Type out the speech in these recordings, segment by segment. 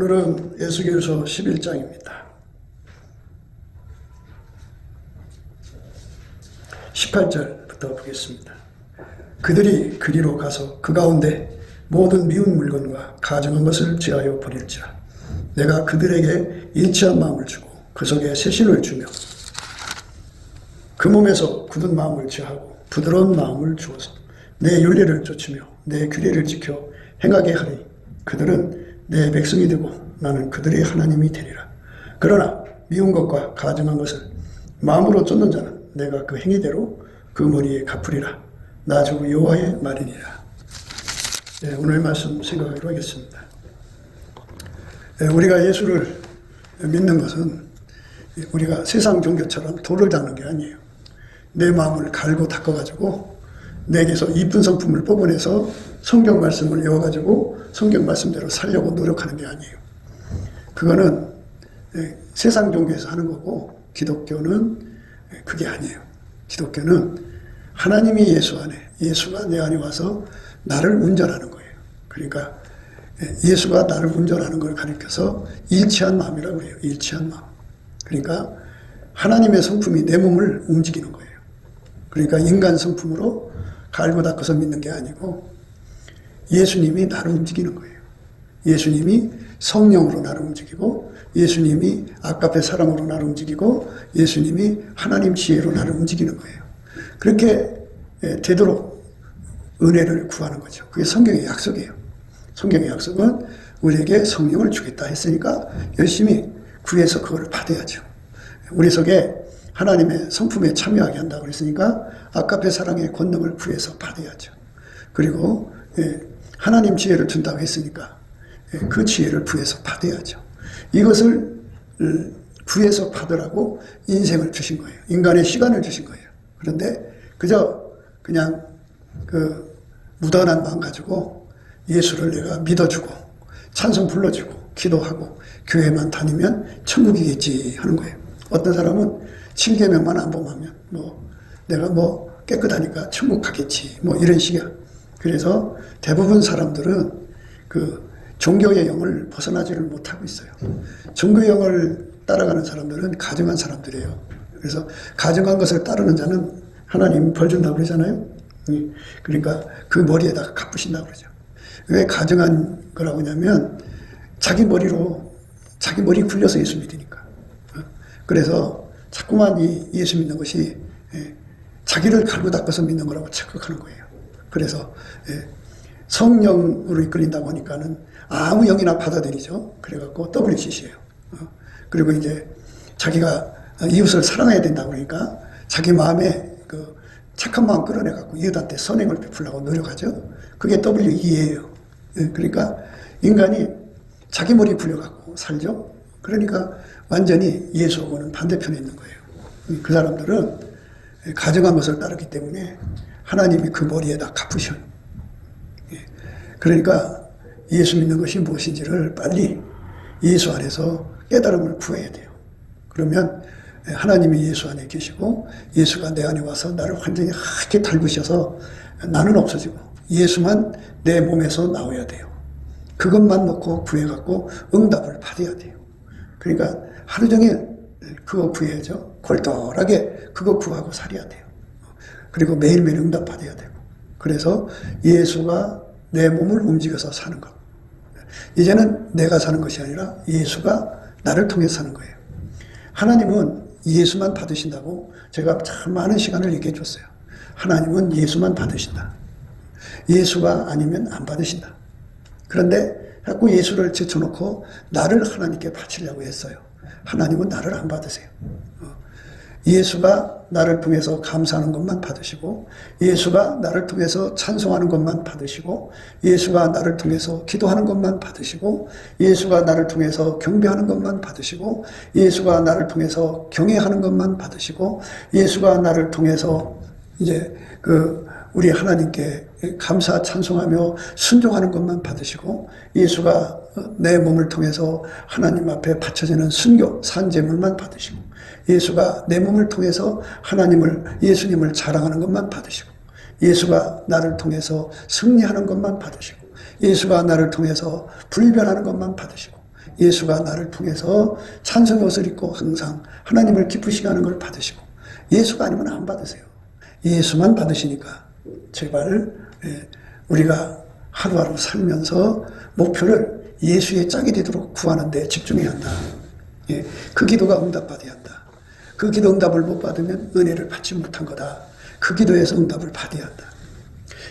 오늘은 에스겔서 11장입니다. 18절부터 보겠습니다. 그들이 그리로 가서 그 가운데 모든 미운 물건과 가증한 것을 제하여 버릴지라. 내가 그들에게 일치한 마음을 주고 그 속에 새신을 주며 그 몸에서 굳은 마음을 제하고 부드러운 마음을 주어서 내 윤례를 쫓으며 내 규례를 지켜 행하게 하리. 그들은 내 백성이 되고 나는 그들의 하나님이 되리라. 그러나 미운 것과 가증한 것을 마음으로 쫓는 자는 내가 그 행위대로 그 머리에 갚으리라. 나 주 여호와의 말이니라. 오늘 말씀 생각하기로 하겠습니다. 우리가 예수를 믿는 것은 우리가 세상 종교처럼 돌을 닦는 게 아니에요. 내 마음을 갈고 닦아가지고 내게서 이쁜 성품을 뽑아내서 성경 말씀을 외워가지고 성경 말씀대로 살려고 노력하는 게 아니에요. 그거는 세상 종교에서 하는 거고, 기독교는 그게 아니에요. 기독교는 하나님이 예수 안에, 예수가 내 안에 와서 나를 운전하는 거예요. 그러니까 예수가 나를 운전하는 걸 가리켜서 일치한 마음이라고 해요. 일치한 마음. 그러니까 하나님의 성품이 내 몸을 움직이는 거예요. 그러니까 인간 성품으로 갈고 닦아서 믿는 게 아니고 예수님이 나를 움직이는 거예요. 예수님이 성령으로 나를 움직이고, 예수님이 아까페 사랑으로 나를 움직이고, 예수님이 하나님 지혜로 나를 움직이는 거예요. 그렇게 되도록 은혜를 구하는 거죠. 그게 성경의 약속이에요. 성경의 약속은 우리에게 성령을 주겠다 했으니까 열심히 구해서 그걸 받아야죠. 우리 속에 하나님의 성품에 참여하게 한다고 그랬으니까 아까페 사랑의 권능을 구해서 받아야죠. 그리고 하나님 지혜를 준다고 했으니까 그 지혜를 구해서 받아야죠. 이것을 구해서 받으라고 인생을 주신 거예요. 인간의 시간을 주신 거예요. 그런데 그냥 그 무던한 마음 가지고 예수를 내가 믿어주고 찬송 불러주고 기도하고 교회만 다니면 천국이겠지 하는 거예요. 어떤 사람은 7계명만 안 범하면 내가 깨끗하니까 천국 가겠지 이런 식이야. 그래서 대부분 사람들은 그 종교의 영을 벗어나지를 못하고 있어요. 종교의 영을 따라가는 사람들은 가증한 사람들이에요. 그래서 가증한 것을 따르는 자는 하나님 벌 준다고 그러잖아요. 그러니까 그 머리에다가 갚으신다고 그러죠. 왜 가증한 거라고 하냐면 자기 머리 굴려서 예수 믿으니까. 그래서 자꾸만 이 예수 믿는 것이 자기를 갈고 닦아서 믿는 거라고 착각하는 거예요. 그래서 성령으로 이끌린다고 하니까는 아무 영이나 받아들이죠. 그래갖고 WCC예요. 그리고 이제 자기가 이웃을 사랑해야 된다고 그러니까 자기 마음에 그 착한 마음 끌어내갖고 이웃한테 선행을 베풀려고 노력하죠. 그게 WE예요. 그러니까 인간이 자기 머리 굴려갖고 살죠. 그러니까 완전히 예수하고는 반대편에 있는 거예요. 그 사람들은 가증한 것을 따르기 때문에 하나님이 그 머리에다 갚으셔요. 그러니까 예수 믿는 것이 무엇인지를 빨리 예수 안에서 깨달음을 구해야 돼요. 그러면 하나님이 예수 안에 계시고 예수가 내 안에 와서 나를 완전히 하얗게 달구셔서 나는 없어지고 예수만 내 몸에서 나와야 돼요. 그것만 놓고 구해갖고 응답을 받아야 돼요. 그러니까 하루 종일 그거 구해야죠. 골똘하게 그거 구하고 살아야 돼요. 그리고 매일매일 응답 받아야 되고. 그래서 예수가 내 몸을 움직여서 사는 것. 이제는 내가 사는 것이 아니라 예수가 나를 통해 사는 거예요. 하나님은 예수만 받으신다고 제가 참 많은 시간을 얘기해 줬어요. 하나님은 예수만 받으신다. 예수가 아니면 안 받으신다. 그런데 자꾸 예수를 제쳐놓고 나를 하나님께 바치려고 했어요. 하나님은 나를 안 받으세요. 예수가 나를 통해서 감사하는 것만 받으시고, 예수가 나를 통해서 찬송하는 것만 받으시고, 예수가 나를 통해서 기도하는 것만 받으시고, 예수가 나를 통해서 경배하는 것만 받으시고, 예수가 나를 통해서 경외하는 것만 받으시고, 예수가 나를 통해서 이제 우리 하나님께 감사 찬송하며 순종하는 것만 받으시고, 예수가 내 몸을 통해서 하나님 앞에 바쳐지는 순교 산제물만 받으시고, 예수가 내 몸을 통해서 예수님을 자랑하는 것만 받으시고, 예수가 나를 통해서 승리하는 것만 받으시고, 예수가 나를 통해서 불변하는 것만 받으시고, 예수가 나를 통해서 찬송의 옷을 입고 항상 하나님을 기쁘시게 하는 걸 받으시고, 예수가 아니면 안 받으세요. 예수만 받으시니까 제발 우리가 하루하루 살면서 목표를 예수의 짝이 되도록 구하는 데 집중해야 한다. 그 기도가 응답받아야 한다. 그 기도 응답을 못 받으면 은혜를 받지 못한 거다. 그 기도에서 응답을 받아야 한다.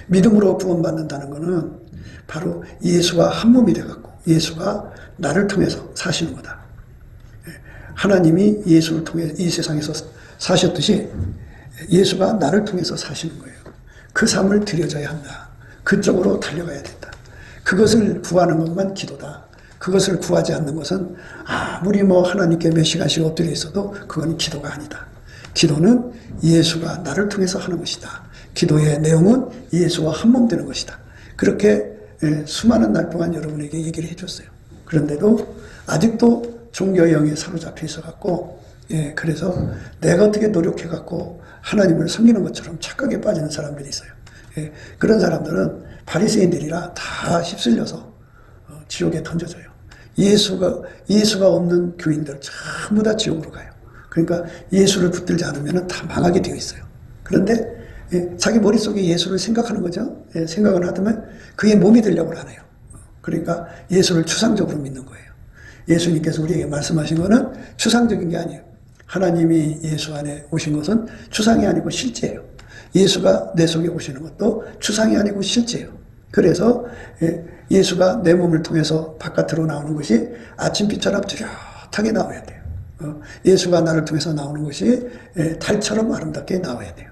믿음으로 구원받는다는 것은 바로 예수가 한 몸이 되어갖고 예수가 나를 통해서 사시는 거다. 하나님이 예수를 통해 이 세상에서 사셨듯이 예수가 나를 통해서 사시는 거예요. 그 삶을 드려져야 한다. 그쪽으로 달려가야 된다. 그것을 구하는 것만 기도다. 그것을 구하지 않는 것은 아무리 하나님께 몇 시간씩 엎드려 있어도 그건 기도가 아니다. 기도는 예수가 나를 통해서 하는 것이다. 기도의 내용은 예수와 한 몸 되는 것이다. 그렇게 수많은 날 동안 여러분에게 얘기를 해줬어요. 그런데도 아직도 종교의 영에 사로잡혀 있어갖고, 그래서 내가 어떻게 노력해갖고 하나님을 섬기는 것처럼 착각에 빠지는 사람들이 있어요. 그런 사람들은 바리새인들이라 다 휩쓸려서 지옥에 던져져요. 예수가 없는 교인들 전부 다 지옥으로 가요. 그러니까 예수를 붙들지 않으면 다 망하게 되어 있어요. 그런데 자기 머릿속에 예수를 생각하는 거죠. 생각을 하더면 그의 몸이 되려고 하네요. 그러니까 예수를 추상적으로 믿는 거예요. 예수님께서 우리에게 말씀하신 것은 추상적인 게 아니에요. 하나님이 예수 안에 오신 것은 추상이 아니고 실제예요. 예수가 내 속에 오시는 것도 추상이 아니고 실제예요. 그래서 예수가 내 몸을 통해서 바깥으로 나오는 것이 아침빛처럼 뚜렷하게 나와야 돼요. 예수가 나를 통해서 나오는 것이 달처럼 아름답게 나와야 돼요.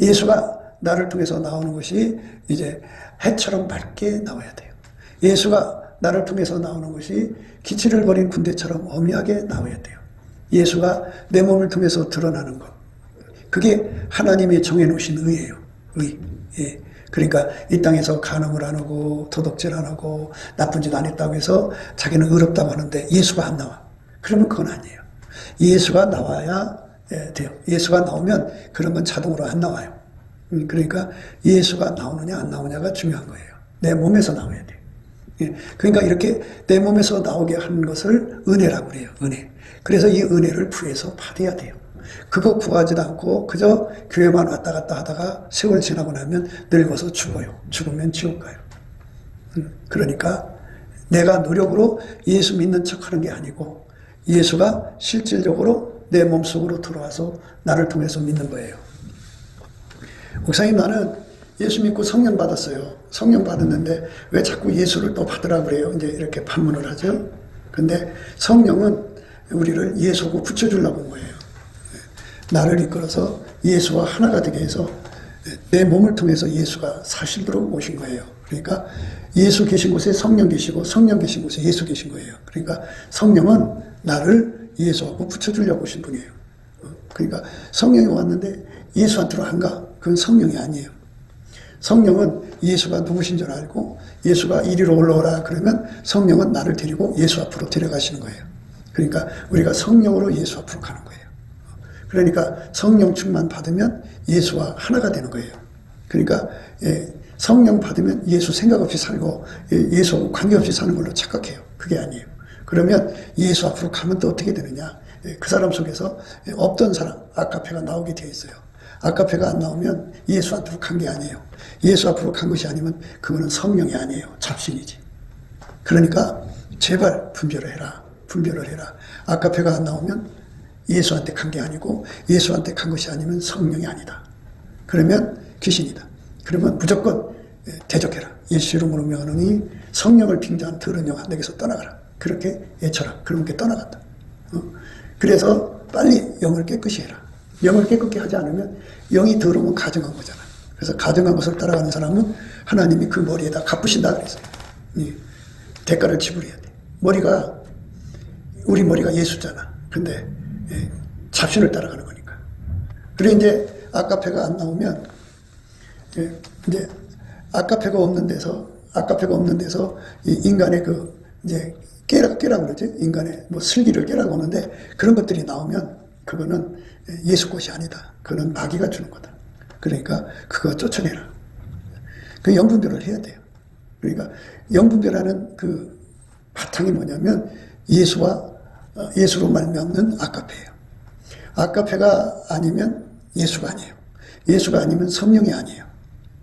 예수가 나를 통해서 나오는 것이 이제 해처럼 밝게 나와야 돼요. 예수가 나를 통해서 나오는 것이 기치를 버린 군대처럼 엄하게 나와야 돼요. 예수가 내 몸을 통해서 드러나는 것. 그게 하나님이 정해놓으신 의예요. 의. 그러니까 이 땅에서 간음을 안 하고 도덕질 안 하고 나쁜 짓 안 했다고 해서 자기는 의롭다고 하는데 예수가 안 나와. 그러면 그건 아니에요. 예수가 나와야 돼요. 예수가 나오면 그런 건 자동으로 안 나와요. 그러니까 예수가 나오느냐 안 나오냐가 중요한 거예요. 내 몸에서 나와야 돼요. 그러니까 이렇게 내 몸에서 나오게 하는 것을 은혜라고 그래요. 은혜. 그래서 이 은혜를 구해서 받아야 돼요. 그거 구하지도 않고 그저 교회만 왔다 갔다 하다가 세월 지나고 나면 늙어서 죽어요. 죽으면 지옥 가요. 그러니까 내가 노력으로 예수 믿는 척하는 게 아니고 예수가 실질적으로 내 몸속으로 들어와서 나를 통해서 믿는 거예요. 목사님, 나는 예수 믿고 성령 받았어요. 성령 받았는데 왜 자꾸 예수를 또 받으라 그래요? 이제 이렇게 반문을 하죠. 근데 성령은 우리를 예수하고 붙여주려고 온 거예요. 나를 이끌어서 예수와 하나가 되게 해서 내 몸을 통해서 예수가 사실도록 오신 거예요. 그러니까 예수 계신 곳에 성령 계시고 성령 계신 곳에 예수 계신 거예요. 그러니까 성령은 나를 예수하고 붙여주려고 오신 분이에요. 그러니까 성령이 왔는데 예수한테로 안 가. 그건 성령이 아니에요. 성령은 예수가 누구신 줄 알고 예수가 이리로 올라오라 그러면 성령은 나를 데리고 예수 앞으로 데려가시는 거예요. 그러니까 우리가 성령으로 예수 앞으로 가는 거예요. 그러니까 성령 충만 받으면 예수와 하나가 되는 거예요. 그러니까 성령 받으면 예수 생각 없이 살고 예수하고 관계없이 사는 걸로 착각해요. 그게 아니에요. 그러면 예수 앞으로 가면 또 어떻게 되느냐. 그 사람 속에서 없던 사람, 아카페가 나오게 되어 있어요. 아카페가 안 나오면 예수 앞으로 간 게 아니에요. 예수 앞으로 간 것이 아니면 그거는 성령이 아니에요. 잡신이지. 그러니까 제발 분별을 해라. 분별을 해라. 아카페가 안 나오면 예수한테 간 게 아니고 예수한테 간 것이 아니면 성령이 아니다. 그러면 귀신이다. 그러면 무조건 대적해라. 예수 이름으로 명하노니 성령을 빙자한 더러운 영아 내게서 떠나가라. 그렇게 외쳐라. 그런 게 떠나간다. 그래서 빨리 영을 깨끗이 해라. 영을 깨끗게 하지 않으면 영이 더러우면 가증한 거잖아. 그래서 가증한 것을 따라가는 사람은 하나님이 그 머리에다 갚으신다 그랬어요. 대가를 지불해야 돼. 우리 머리가 예수잖아. 근데 잡신을 따라가는 거니까. 그래 이제 아카페가 안 나오면 이제 아카페가 없는 데서 인간의 이제 깨라고 그러지? 인간의 슬기를 깨라고 하는데 그런 것들이 나오면 그거는 예수 것이 아니다. 그거는 마귀가 주는 거다. 그러니까 그거 쫓아내라. 그 영분별을 해야 돼요. 그러니까 영분별하는 그 바탕이 뭐냐면 예수로 말미암는 아가페예요. 아가페가 아니면 예수가 아니에요. 예수가 아니면 성령이 아니에요.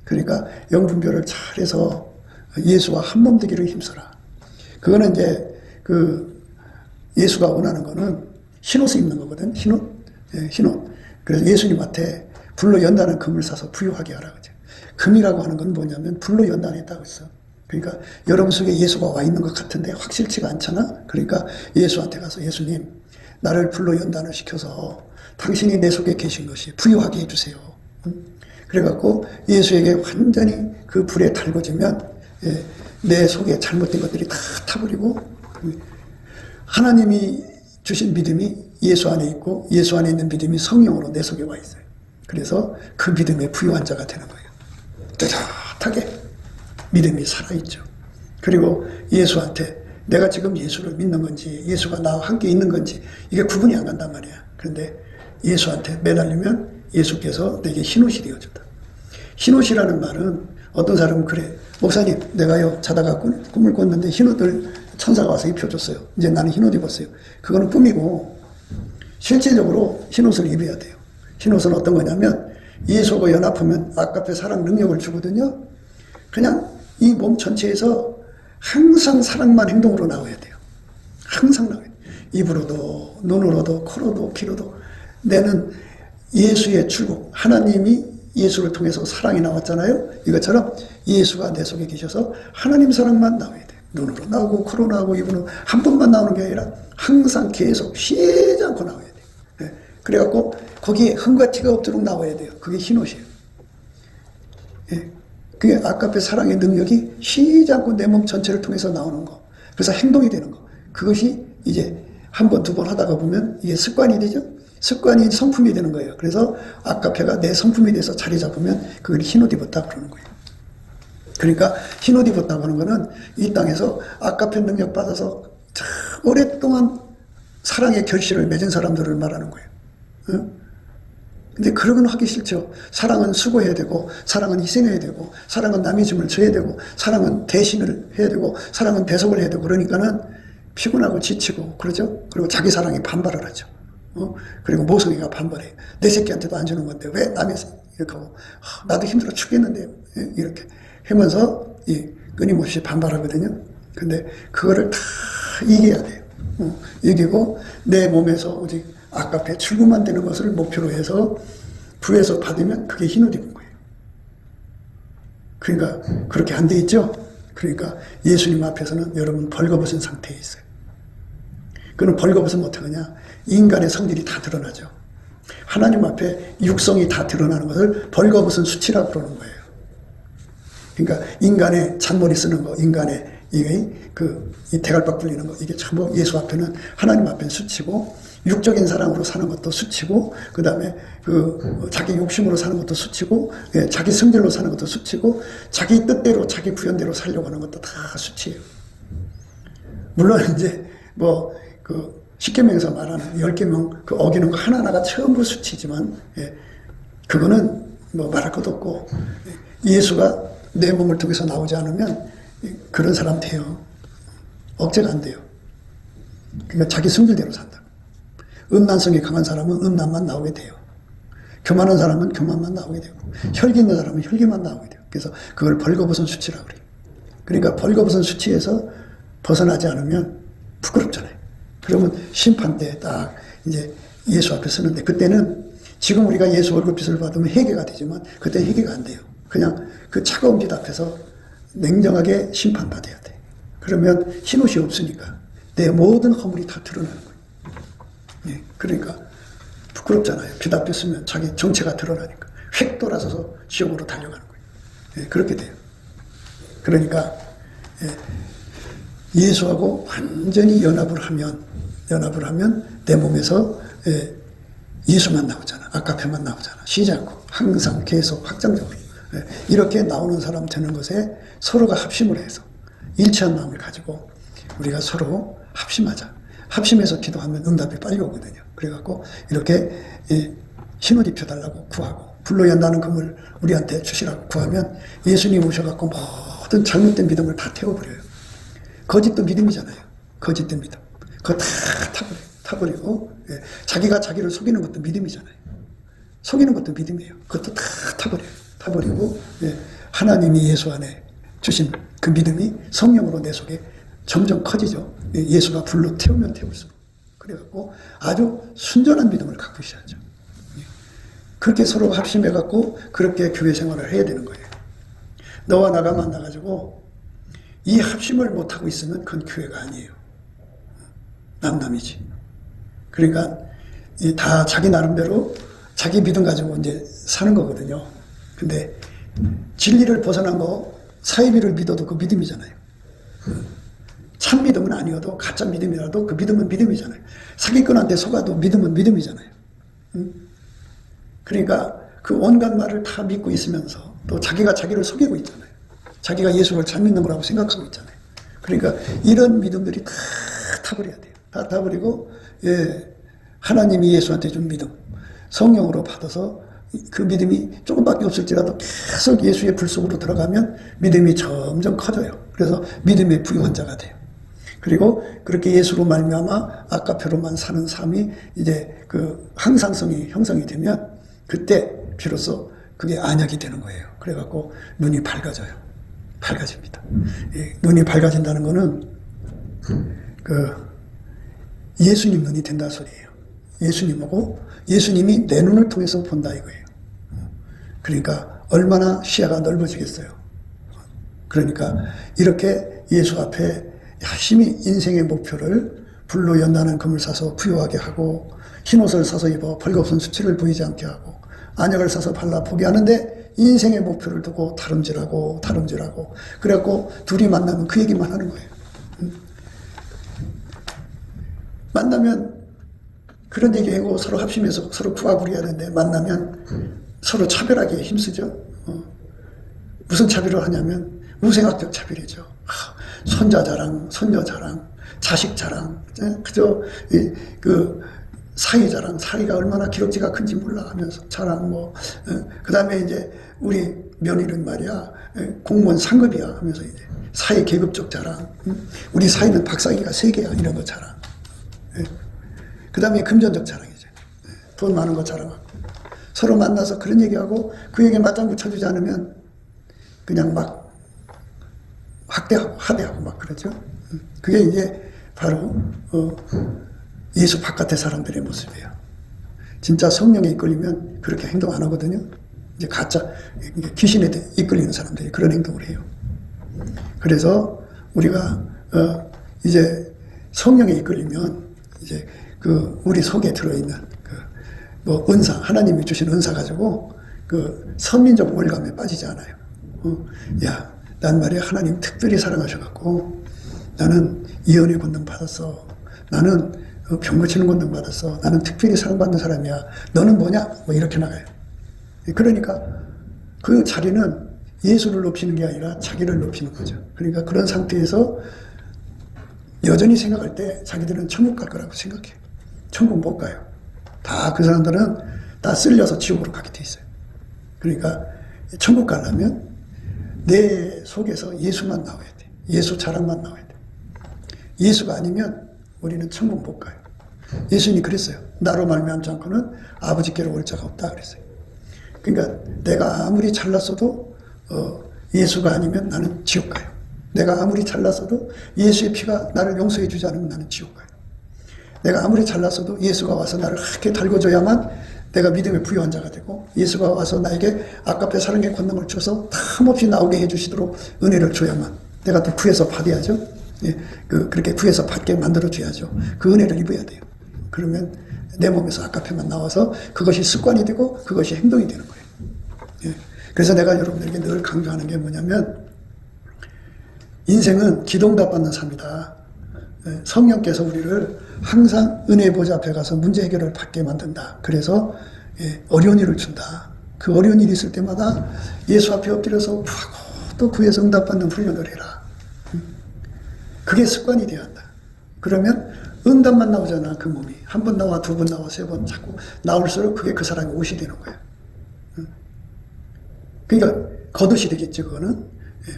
그러니까 영분별을 잘해서 예수와 한 몸 되기를 힘써라. 그거는 이제 예수가 원하는 거는 흰옷을 입는 거거든. 흰옷. 예, 흰옷. 그래서 예수님한테 불로 연단한 금을 사서 부유하게 하라. 그죠. 금이라고 하는 건 뭐냐면 불로 연단했다고 했어. 그러니까 여러분 속에 예수가 와 있는 것 같은데 확실치가 않잖아. 그러니까 예수한테 가서 예수님, 나를 불로 연단을 시켜서 당신이 내 속에 계신 것이 부유하게 해주세요. 그래갖고 예수에게 완전히 그 불에 달궈지면 내 속에 잘못된 것들이 다 타버리고 하나님이 주신 믿음이 예수 안에 있고 예수 안에 있는 믿음이 성령으로 내 속에 와 있어요. 그래서 그 믿음의 부유한 자가 되는 거예요. 떳떳하게 믿음이 살아있죠. 그리고 예수한테 내가 지금 예수를 믿는 건지 예수가 나와 함께 있는 건지 이게 구분이 안 간단 말이야. 그런데 예수한테 매달리면 예수께서 내게 흰옷이 되어준다. 흰옷이라는 말은 어떤 사람은 그래. 목사님, 내가요 자다가 꿈을 꿨는데 흰옷을 천사가 와서 입혀줬어요. 이제 나는 흰옷 입었어요. 그거는 꿈이고 실제적으로 흰옷을 입어야 돼요. 흰옷은 어떤 거냐면 예수하고 연합하면 아까의 사랑 능력을 주거든요. 그냥 이 몸 전체에서 항상 사랑만 행동으로 나와야 돼요. 항상 나와야 돼요. 입으로도 눈으로도 코로도 귀로도 내는 예수의 출국, 하나님이 예수를 통해서 사랑이 나왔잖아요. 이것처럼 예수가 내 속에 계셔서 하나님 사랑만 나와야 돼요. 눈으로 나오고 코로 나오고 입으로 한 번만 나오는 게 아니라 항상 계속 쉬지 않고 나와야 돼요. 네. 그래갖고 거기에 흠과 티가 없도록 나와야 돼요. 그게 흰옷이에요. 네. 그게 아까의 사랑의 능력이 쉬지 않고 내 몸 전체를 통해서 나오는 거. 그래서 행동이 되는 거. 그것이 이제 한 번, 두 번 하다가 보면 이게 습관이 되죠. 습관이 성품이 되는 거예요. 그래서 아까페가 내 성품이 돼서 자리 잡으면 그걸 흰옷 입었다 그러는 거예요. 그러니까 흰옷 입었다고 하는 거는 이 땅에서 아까페 능력 받아서 참 오랫동안 사랑의 결실을 맺은 사람들을 말하는 거예요. 응? 근데 그런 건 하기 싫죠. 사랑은 수고해야 되고, 사랑은 희생해야 되고, 사랑은 남의 짐을 져야 되고, 사랑은 대신을 해야 되고, 사랑은 대속을 해야 되고, 그러니까는 피곤하고 지치고, 그러죠? 그리고 자기 사랑에 반발을 하죠. 그리고 모성애가 반발해요. 내 새끼한테도 안 주는 건데, 왜 남의 이렇게 하고, 나도 힘들어 죽겠는데요. 이렇게 하면서, 끊임없이 반발하거든요. 근데 그거를 다 이겨야 돼요. 이기고, 내 몸에서 오직 아까페 출구만 되는 것을 목표로 해서 부에서 받으면 그게 흰옷 입은 거예요. 그러니까 그렇게 안 돼 있죠. 그러니까 예수님 앞에서는 여러분 벌거벗은 상태에 있어요. 그는 벌거벗으면 어떡하냐? 인간의 성질이 다 드러나죠. 하나님 앞에 육성이 다 드러나는 것을 벌거벗은 수치라고 그러는 거예요. 그러니까 인간의 잔머리 쓰는 거, 인간의 이 대갈박 굴리는 거, 이게 전부 예수 앞에는, 하나님 앞에는 수치고, 육적인 사랑으로 사는 것도 수치고, 그 다음에 자기 욕심으로 사는 것도 수치고, 자기 성질로 사는 것도 수치고, 자기 뜻대로, 자기 구현대로 살려고 하는 것도 다 수치예요. 물론 이제 십계명에서 말하는 10계명 어기는 거 하나하나가 전부 수치지만, 그거는 말할 것도 없고, 예수가 내 몸을 통해서 나오지 않으면 그런 사람 돼요. 억제가 안 돼요. 그러니까 자기 성질대로 산다. 음란성이 강한 사람은 음란만 나오게 돼요. 교만한 사람은 교만만 나오게 되고, 혈기 있는 사람은 혈기만 나오게 돼요. 그래서 그걸 벌거벗은 수치라고 그래요. 그러니까 벌거벗은 수치에서 벗어나지 않으면 부끄럽잖아요. 그러면 심판 때 딱 이제 예수 앞에 서는데, 그때는 지금 우리가 예수 월급빚을 받으면 회개가 되지만 그때 회개가 안 돼요. 그냥 그 차가운 빛 앞에서 냉정하게 심판받아야 돼. 그러면 흰옷이 없으니까 내 모든 허물이 다 드러나는 거예요. 그러니까 부끄럽잖아요. 빛 앞에 서면 자기 정체가 드러나니까 휙 돌아서서 지옥으로 달려가는 거예요. 그렇게 돼요. 그러니까 예수하고 완전히 연합을 하면 내 몸에서 예수만 나오잖아. 아까페만 나오잖아. 쉬지 않고 항상 계속 확장적으로 이렇게 나오는 사람 되는 것에 서로가 합심을 해서 일치한 마음을 가지고 우리가 서로 합심하자. 합심해서 기도하면 응답이 빨리 오거든요. 그래갖고 이렇게 흰옷 입혀달라고 구하고, 불로 연다는 금을 우리한테 주시라고 구하면 예수님 오셔갖고 모든 잘못된 믿음을 다 태워버려요. 거짓도 믿음이잖아요. 거짓도 믿음. 그거 다 타버리고, 예. 자기가 자기를 속이는 것도 믿음이잖아요. 속이는 것도 믿음이에요. 그것도 다 타버리고, 예. 하나님이 예수 안에 주신 그 믿음이 성령으로 내 속에 점점 커지죠. 예. 예수가 불로 태우면 태울수록. 그래갖고 아주 순전한 믿음을 갖고 있어야죠. 예. 그렇게 서로 합심해갖고 그렇게 교회 생활을 해야 되는 거예요. 너와 나가 만나가지고 이 합심을 못하고 있으면 그건 교회가 아니에요. 남남이지. 그러니까 다 자기 나름대로 자기 믿음 가지고 이제 사는 거거든요. 근데 진리를 벗어난 거 사이비를 믿어도 그 믿음이잖아요. 참 믿음은 아니어도 가짜 믿음이라도 그 믿음은 믿음이잖아요. 사기꾼한테 속아도 믿음은 믿음이잖아요. 그러니까 그 온갖 말을 다 믿고 있으면서 또 자기가 자기를 속이고 있잖아요. 자기가 예수를 잘 믿는 거라고 생각하고 있잖아요. 그러니까 이런 믿음들이 다 타버려야 돼요. 다 타버리고, 예, 하나님이 예수한테 준 믿음, 성령으로 받아서 그 믿음이 조금밖에 없을지라도 계속 예수의 불 속으로 들어가면 믿음이 점점 커져요. 그래서 믿음의 부유한 자가 돼요. 그리고 그렇게 예수로 말미암아 아까표로만 사는 삶이 이제 그 항상성이 형성이 되면 그때 비로소 그게 안약이 되는 거예요. 그래갖고 눈이 밝아져요. 밝아집니다. 예, 눈이 밝아진다는 거는 그 예수님 눈이 된다 소리예요. 예수님하고 예수님이 내 눈을 통해서 본다 이거예요. 그러니까 얼마나 시야가 넓어지겠어요. 그러니까 이렇게 예수 앞에 열심히 인생의 목표를 불로 연단한 금을 사서 부유하게 하고 흰옷을 사서 입어 벌거벗은 수치를 보이지 않게 하고 안약을 사서 발라 보게 하는데 인생의 목표를 두고 다름질하고 그래갖고 둘이 만나면 그 얘기만 하는 거예요. 만나면 그런 얘기하고 서로 합심해서 서로 구하구리 하는데 만나면 서로 차별하기에 힘쓰죠. 무슨 차별을 하냐면 우생학적 차별이죠. 손자 자랑, 손녀 자랑, 자식 자랑, 그저 그 사위 자랑, 사위가 얼마나 기럭지가 큰지 몰라 하면서 자랑 그 다음에 이제 우리 며느리는 말이야 공무원 상급이야 하면서 이제 사회 계급적 자랑, 우리 사위는 박사기가 3개야 이런 거 자랑. 그 다음에 금전적 자랑이죠. 돈 많은 거 자랑하고 서로 만나서 그런 얘기하고 그 얘기에 맞장구 쳐주지 않으면 그냥 막 학대하고 하대하고 막 그러죠. 그게 이제 바로 예수 바깥의 사람들의 모습이에요. 진짜 성령에 이끌리면 그렇게 행동 안 하거든요. 이제 가짜 귀신에 이끌리는 사람들이 그런 행동을 해요. 그래서 우리가 이제 성령에 이끌리면 이제 그 우리 속에 들어있는 그 은사, 하나님이 주신 은사 가지고 그 선민적 우월감에 빠지지 않아요. 야, 난 말이야 하나님 특별히 사랑하셔갖고 나는 예언의 권능 받았어. 나는 병 고치는 권능 받았어. 나는 특별히 사랑받는 사람이야. 너는 뭐냐? 뭐 이렇게 나가요. 그러니까 그 자리는 예수를 높이는 게 아니라 자기를 높이는 거죠. 그러니까 그런 상태에서 여전히 생각할 때 자기들은 천국 갈 거라고 생각해요. 천국 못 가요. 다 그 사람들은 다 쓸려서 지옥으로 가게 돼 있어요. 그러니까 천국 가려면 내 속에서 예수만 나와야 돼. 예수 자랑만 나와야 돼. 예수가 아니면 우리는 천국 못 가요. 예수님이 그랬어요. 나로 말미암지 않고는 아버지께로 올 자가 없다 그랬어요. 그러니까 내가 아무리 잘났어도 예수가 아니면 나는 지옥 가요. 내가 아무리 잘났어도 예수의 피가 나를 용서해 주지 않으면 나는 지옥 가요. 내가 아무리 잘났어도 예수가 와서 나를 하게 달궈줘야만 내가 믿음의 부유한 자가 되고 예수가 와서 나에게 아깝게 사랑의 권능을 줘서 탐없이 나오게 해주시도록 은혜를 줘야만 내가 또 구해서 받아야죠. 예, 그렇게 구해서 받게 만들어줘야죠. 그 은혜를 입어야 돼요. 그러면 내 몸에서 아깝게만 나와서 그것이 습관이 되고 그것이 행동이 되는 거예요. 예, 그래서 내가 여러분들에게 늘 강조하는 게 뭐냐면 인생은 기도응답 받는 삶이다. 성령께서 우리를 항상 은혜 보좌 앞에 가서 문제 해결을 받게 만든다. 그래서 어려운 일을 준다. 그 어려운 일이 있을 때마다 예수 앞에 엎드려서 구하고 또 구해서 응답받는 훈련을 해라. 그게 습관이 되어야 한다. 그러면 응답만 나오잖아. 그 몸이. 한 번 나와, 두 번 나와, 세 번 자꾸 나올수록 그게 그 사람의 옷이 되는 거야. 그러니까 겉옷이 되겠지. 그거는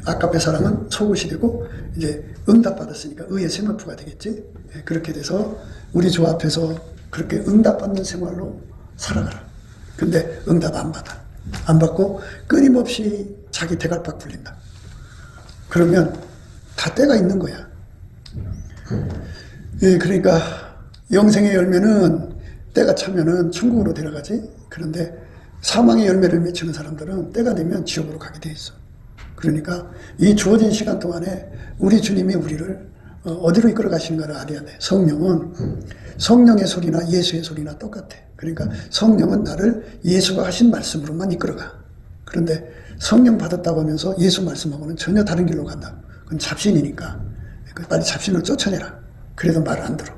아까페 사랑은 속옷이 되고 이제 응답받았으니까 의의 세마포가 되겠지. 그렇게 돼서 우리 주 앞에서 그렇게 응답받는 생활로 살아가라. 근데 응답 안 받아. 안 받고 끊임없이 자기 대갈박 굴린다. 그러면 다 때가 있는 거야. 그러니까 영생의 열매는 때가 차면은 천국으로 데려가지. 그런데 사망의 열매를 맺히는 사람들은 때가 되면 지옥으로 가게 돼 있어. 그러니까 이 주어진 시간 동안에 우리 주님이 우리를 어디로 이끌어 가시는가를 알아야 돼. 성령은 성령의 소리나 예수의 소리나 똑같아. 그러니까 성령은 나를 예수가 하신 말씀으로만 이끌어가. 그런데 성령 받았다고 하면서 예수 말씀하고는 전혀 다른 길로 간다. 그건 잡신이니까 빨리 잡신을 쫓아내라. 그래도 말을 안 들어.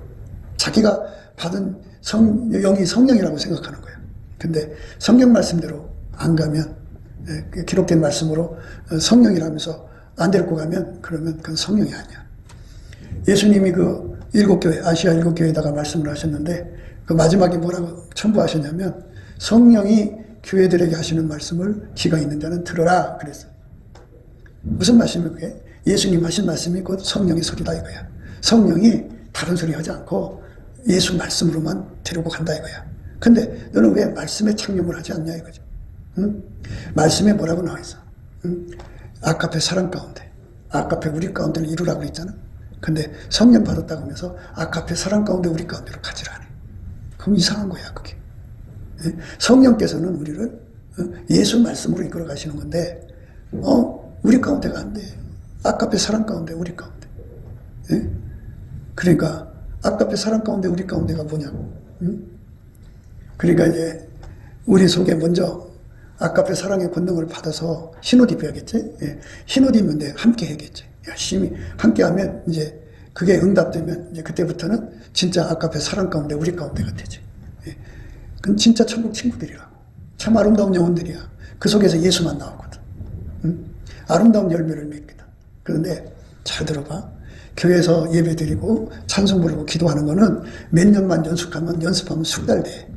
자기가 받은 영이 성령이라고 생각하는 거야. 근데 성경 말씀대로 안 가면, 기록된 말씀으로 성령이라면서 안 데리고 가면 그러면 그건 성령이 아니야. 예수님이 그 7교회, 아시아 7교회에다가 말씀을 하셨는데 그 마지막에 뭐라고 첨부하셨냐면 성령이 교회들에게 하시는 말씀을 귀가 있는 자는 들어라 그랬어요. 무슨 말씀이에요 그게? 예수님 하신 말씀이 곧 성령의 소리다 이거야. 성령이 다른 소리 하지 않고 예수 말씀으로만 데리고 간다 이거야. 근데 너는 왜 말씀에 창념을 하지 않냐 이거죠. 응? 말씀에 뭐라고 나와 있어? 응? 아까페 사랑 가운데, 아까페 우리 가운데를 이루라고 그랬잖아. 근데 성령 받았다고 하면서 아까페 사랑 가운데 우리 가운데로 가지라 하네. 그럼 이상한 거야 그게. 성령께서는 우리를 예수 말씀으로 이끌어 가시는 건데 우리 가운데가 안 돼. 아까페 사랑 가운데 우리 가운데. 그러니까 아까페 사랑 가운데 우리 가운데가 뭐냐고. 그러니까 이제 우리 속에 먼저 아까페 사랑의 권능을 받아서 흰옷 입어야겠지. 흰옷 입는데 함께 해야겠지. 열심히 함께 하면 이제 그게 응답되면 이제 그때부터는 진짜 아까페 사랑 가운데 우리 가운데가 되지. 그건 진짜 천국 친구들이라고. 참 아름다운 영혼들이야. 그 속에서 예수만 나오거든. 아름다운 열매를 맺거든. 그런데 잘 들어봐. 교회에서 예배 드리고 찬송 부르고 기도하는 거는 몇 년만 연습하면 숙달 돼.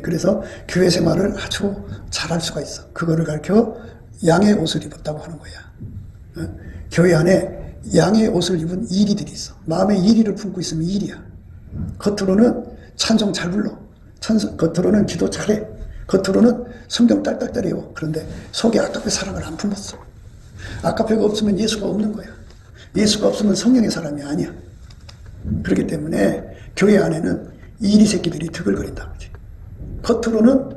그래서 교회 생활을 아주 잘할 수가 있어. 그거를 가르쳐 양의 옷을 입었다고 하는 거야. 교회 안에 양의 옷을 입은 이리들이 있어. 마음에 이리를 품고 있으면 이리야. 겉으로는 찬송 잘 불러. 겉으로는 기도 잘해. 겉으로는 성경 딸딸딸 외워. 그런데 속에 아까페 사랑을 안 품었어. 아까페가 없으면 예수가 없는 거야. 예수가 없으면 성령의 사람이 아니야. 그렇기 때문에 교회 안에는 이리 새끼들이 드글거린다. 겉으로는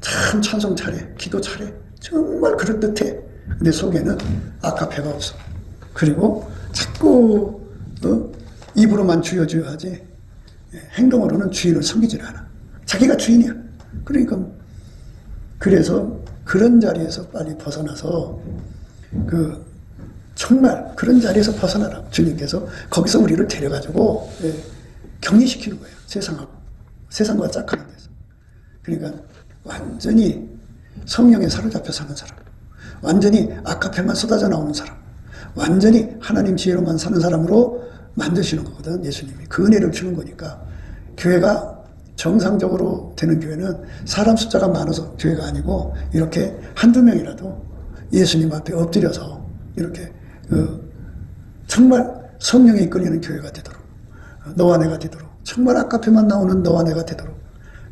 참 찬송 잘해. 기도 잘해. 정말 그럴듯해. 근데 속에는 아까페가 없어. 그리고 자꾸 입으로만 주여 주여 하지 행동으로는 주인을 섬기질 않아. 자기가 주인이야. 그러니까 그래서 그런 자리에서 빨리 벗어나서 정말 그런 자리에서 벗어나라. 주님께서 거기서 우리를 데려가지고 격리시키는 거예요. 세상과 짝하는 데서. 그러니까 완전히 성령에 사로잡혀 사는 사람, 완전히 아까페만 쏟아져 나오는 사람, 완전히 하나님 지혜로만 사는 사람으로 만드시는 거거든. 예수님이 그 은혜를 주는 거니까. 교회가 정상적으로 되는 교회는 사람 숫자가 많아서 교회가 아니고 이렇게 한두 명이라도 예수님 앞에 엎드려서 이렇게 정말 성령에 이끌리는 교회가 되도록, 너와 내가 되도록, 정말 아까페만 나오는 너와 내가 되도록,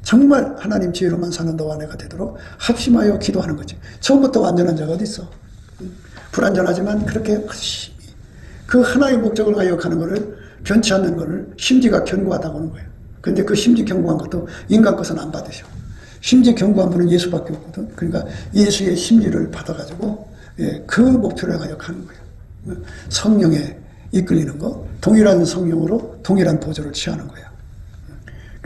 정말 하나님 지혜로만 사는 너와 내가 되도록 합심하여 기도하는 거지. 처음부터 완전한 자가 어디 있어? 불완전하지만 그렇게 열심히 그 하나의 목적을 가역하는 것을 변치 않는 것을 심지가 견고하다고 하는 거예요. 근데 그 심지 견고한 것도 인간 것은 안 받으셔. 심지 견고한 분은 예수밖에 없거든. 그러니까 예수의 심지를 받아가지고 그 목표를 가역하는 거예요. 성령에 이끌리는 거, 동일한 성령으로 동일한 보조를 취하는 거야.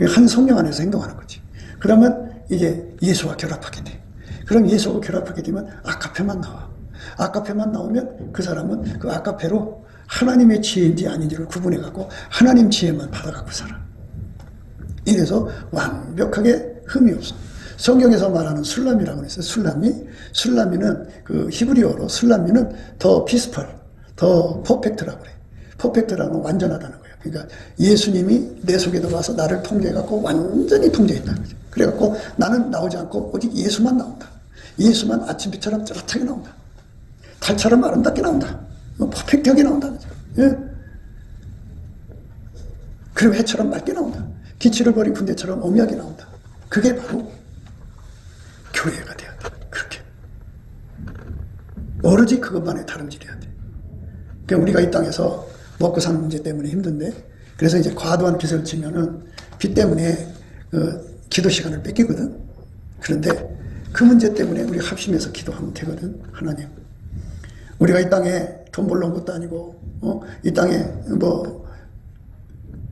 한 성령 안에서 행동하는 거지. 그러면 이제 예수와 결합하게 돼. 그럼 예수와 결합하게 되면 아까페만 나와. 아까페만 나오면 그 사람은 그 아까페로 하나님의 지혜인지 아닌지를 구분해갖고 하나님 지혜만 받아갖고 살아. 이래서 완벽하게 흠이 없어. 성경에서 말하는 술람이라고 했어요. 술람이는 그 히브리어로 술람이는 더 피스펄, 더 퍼펙트라고 그래. 퍼펙트라는 건 완전하다는 거예요. 그러니까 예수님이 내 속에 들어와서 나를 통제해갖고 완전히 통제했다는 거죠. 그래갖고 나는 나오지 않고 오직 예수만 나온다. 예수만 아침빛처럼 쩌렷하게 나온다. 달처럼 아름답게 나온다. 퍼펙트하게 나온다. 예? 그리고 해처럼 맑게 나온다. 기치를 버린 군대처럼 오묘하게 나온다. 그게 바로 교회가 돼야 돼. 그렇게. 오로지 그것만에 다름질해야 돼. 그러니까 우리가 이 땅에서 먹고 사는 문제 때문에 힘든데, 그래서 이제 과도한 빚을 지면은 빚 때문에 기도 시간을 뺏기거든. 그런데 그 문제 때문에 우리 합심해서 기도하면 되거든. 하나님, 우리가 이 땅에 돈 벌러 온 것도 아니고, 이 땅에 뭐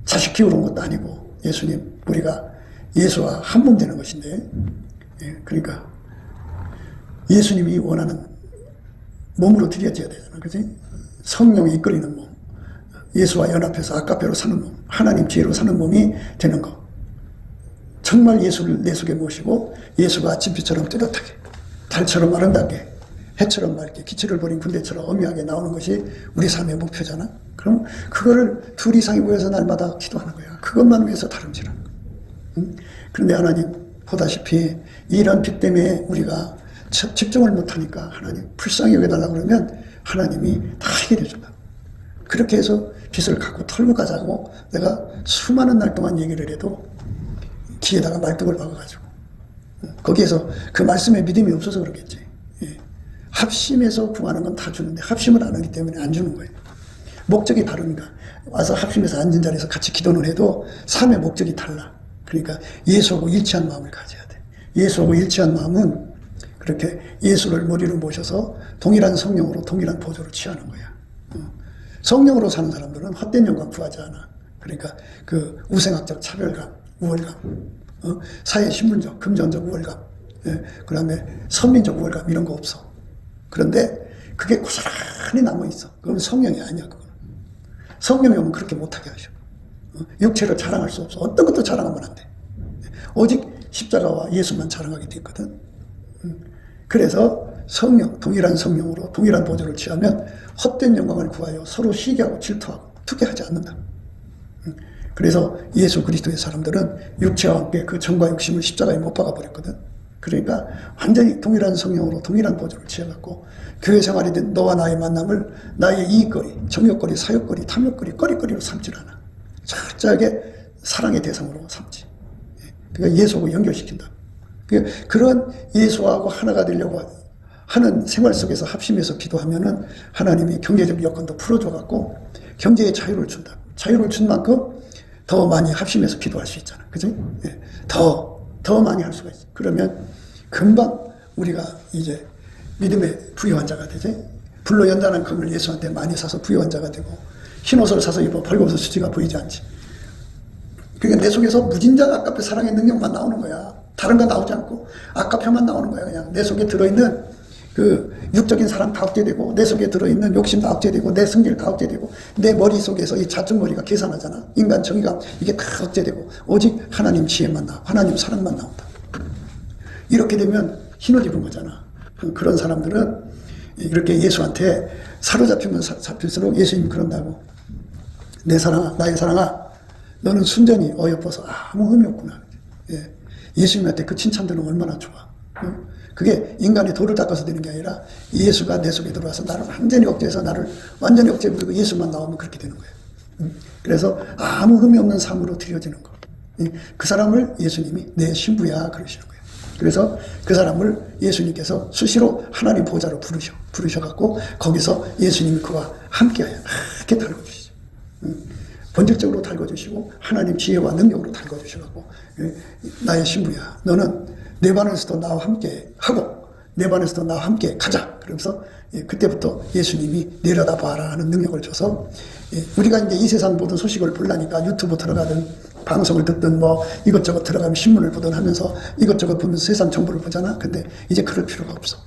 자식 키우러 온 것도 아니고, 예수님, 우리가 예수와 한 몸 되는 것인데, 예, 그러니까 예수님이 원하는 몸으로 드려져야 되잖아. 그지? 성령이 이끌리는 몸, 예수와 연합해서 아까페로 사는 몸, 하나님 지혜로 사는 몸이 되는 것. 정말 예수를 내 속에 모시고 예수가 아침빛처럼 뚜렷하게, 달처럼 아름답게, 해처럼 맑게, 기치를 버린 군대처럼 엄밀하게 나오는 것이 우리 삶의 목표잖아. 그럼 그거를 둘 이상이 모여서 날마다 기도하는 거야. 그것만 위해서 다름질하는 거야. 응? 그런데 하나님 보다시피 이런 빚 때문에 우리가 집중을 못하니까 하나님 불쌍히 여겨달라고 그러면 하나님이 다 해결해 준다. 그렇게 해서 빚을 갖고 털고 가자고 내가 수많은 날 동안 얘기를 해도 귀에다가 말뚝을 박아가지고, 거기에서 그 말씀에 믿음이 없어서 그러겠지. 예. 합심해서 구하는 건 다 주는데 합심을 안 하기 때문에 안 주는 거예요. 목적이 다르니까. 와서 합심해서 앉은 자리에서 같이 기도는 해도 삶의 목적이 달라. 그러니까 예수하고 일치한 마음을 가져야 돼. 예수하고 일치한 마음은 그렇게 예수를 머리로 모셔서 동일한 성령으로 동일한 보조를 취하는 거야. 성령으로 사는 사람들은 헛된 영광 구하지 않아. 그러니까 그 우생학적 차별감, 우월감, 사회 신분적, 금전적 우월감, 예, 그 다음에 선민적 우월감 이런 거 없어. 그런데 그게 고스란히 남아있어. 그건 성령이 아니야. 그건 성령이 오면 그렇게 못하게 하셔. 육체를 자랑할 수 없어. 어떤 것도 자랑하면 안 돼. 오직 십자가와 예수만 자랑하게 됐거든. 그래서 성령, 동일한 성령으로 동일한 보조를 취하면 헛된 영광을 구하여 서로 시기하고 질투하고 투기하지 않는다. 그래서 예수 그리스도의 사람들은 육체와 함께 그 정과 욕심을 십자가에 못 박아버렸거든. 그러니까 완전히 동일한 성령으로 동일한 보조를 취해갖고 교회 생활이든 너와 나의 만남을 나의 이익거리, 정욕거리, 사욕거리, 탐욕거리, 거리거리로 삼질 않아. 철저하게 사랑의 대상으로 삼지. 그러니까 예수하고 연결시킨다. 그런 예수하고 하나가 되려고 하는 생활 속에서 합심해서 기도하면은 하나님이 경제적 여건도 풀어줘갖고 경제의 자유를 준다. 자유를 준 만큼 더 많이 합심해서 기도할 수 있잖아. 그지? 예. 더 많이 할 수가 있어. 그러면 금방 우리가 이제 믿음의 부유한 자가 되지. 불로 연단한 금을 예수한테 많이 사서 부유한 자가 되고 흰옷을 사서 입어 벌거벗어 수지가 보이지 않지. 그러니까 내 속에서 무진장 아까페 사랑의 능력만 나오는 거야. 다른 거 나오지 않고 아까페만 나오는 거야. 그냥 내 속에 들어있는 그 육적인 사람 다 억제되고 내 속에 들어있는 욕심 다 억제되고 내 성질 다 억제되고 내 머릿속에서 이 자축머리가 계산하잖아. 인간 정의감 이게 다 억제되고 오직 하나님 지혜만 나와. 하나님 사랑만 나온다. 이렇게 되면 흰옷 입은 거잖아. 그런 사람들은 이렇게 예수한테 사로잡히면 잡힐수록 예수님이 그런다고. 내 사랑아, 나의 사랑아, 너는 순전히 어여뻐서 아무 의미 없구나. 예. 예수님한테 그 칭찬 들으면 얼마나 좋아. 그게 인간이 돌을 닦아서 되는 게 아니라 예수가 내 속에 들어와서 나를 완전히 억제해서 나를 완전히 억제 부리고 예수만 나오면 그렇게 되는 거예요. 그래서 아무 흠이 없는 삶으로 드려지는 거. 그 사람을 예수님이 내 신부야 그러시는 거예요. 그래서 그 사람을 예수님께서 수시로 하나님 보좌로 부르셔갖고 거기서 예수님이 그와 함께하여 이렇게 달궈주시죠. 본질적으로 달궈주시고 하나님 지혜와 능력으로 달궈주셔갖고 나의 신부야 너는 내 반에서도 나와 함께 하고 내 반에서도 나와 함께 가자. 그러면서 그때부터 예수님이 내려다봐라 하는 능력을 줘서 우리가 이제 이 세상 모든 소식을 보려니까 유튜브 들어가든 방송을 듣든 뭐 이것저것 들어가면 신문을 보든 하면서 이것저것 보면서 세상 정보를 보잖아. 근데 이제 그럴 필요가 없어.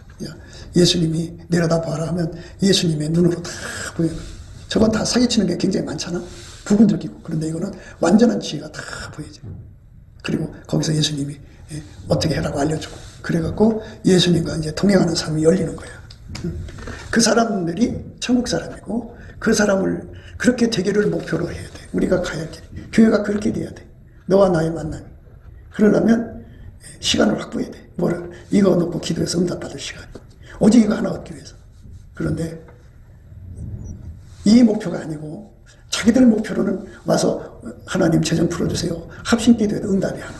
예수님이 내려다봐라 하면 예수님의 눈으로 다 보여. 저건 다 사기치는 게 굉장히 많잖아. 부분적이고. 그런데 이거는 완전한 지혜가 다 보이죠. 그리고 거기서 예수님이 어떻게 해라고 알려주고 그래갖고 예수님과 이제 동행하는 삶이 열리는 거야. 그 사람들이 천국 사람이고 그 사람을 그렇게 되기를 목표로 해야 돼. 우리가 가야 할 길. 교회가 그렇게 돼야 돼. 너와 나의 만남이. 그러려면 시간을 확보해야 돼. 뭐를? 이거 놓고 기도해서 응답받을 시간. 오직 이거 하나 얻기 위해서. 그런데 이 목표가 아니고 자기들 목표로는 와서 하나님 재정 풀어주세요. 합심기도에도 응답이 하나.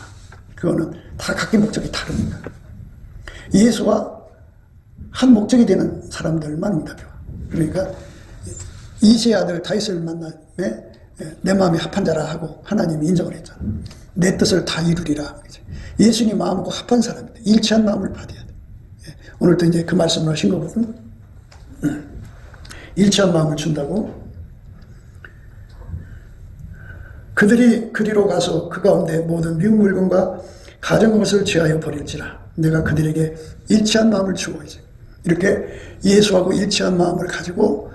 그거는 다 각기 목적이 다릅니다. 예수와 한 목적이 되는 사람들만 응답이 와. 그러니까 이세의 아들 다윗을 만남에 내 마음이 합한 자라 하고 하나님이 인정을 했잖아. 내 뜻을 다 이루리라. 예수님 마음과 합한 사람이다. 일치한 마음을 받아야 돼. 오늘도 이제 그 말씀을 하신 거거든. 일치한 마음을 준다고. 그들이 그리로 가서 그 가운데 모든 미운 물건과 가진 것을 취하여 버릴지라. 내가 그들에게 일치한 마음을 주고 이제 이렇게 예수하고 일치한 마음을 가지고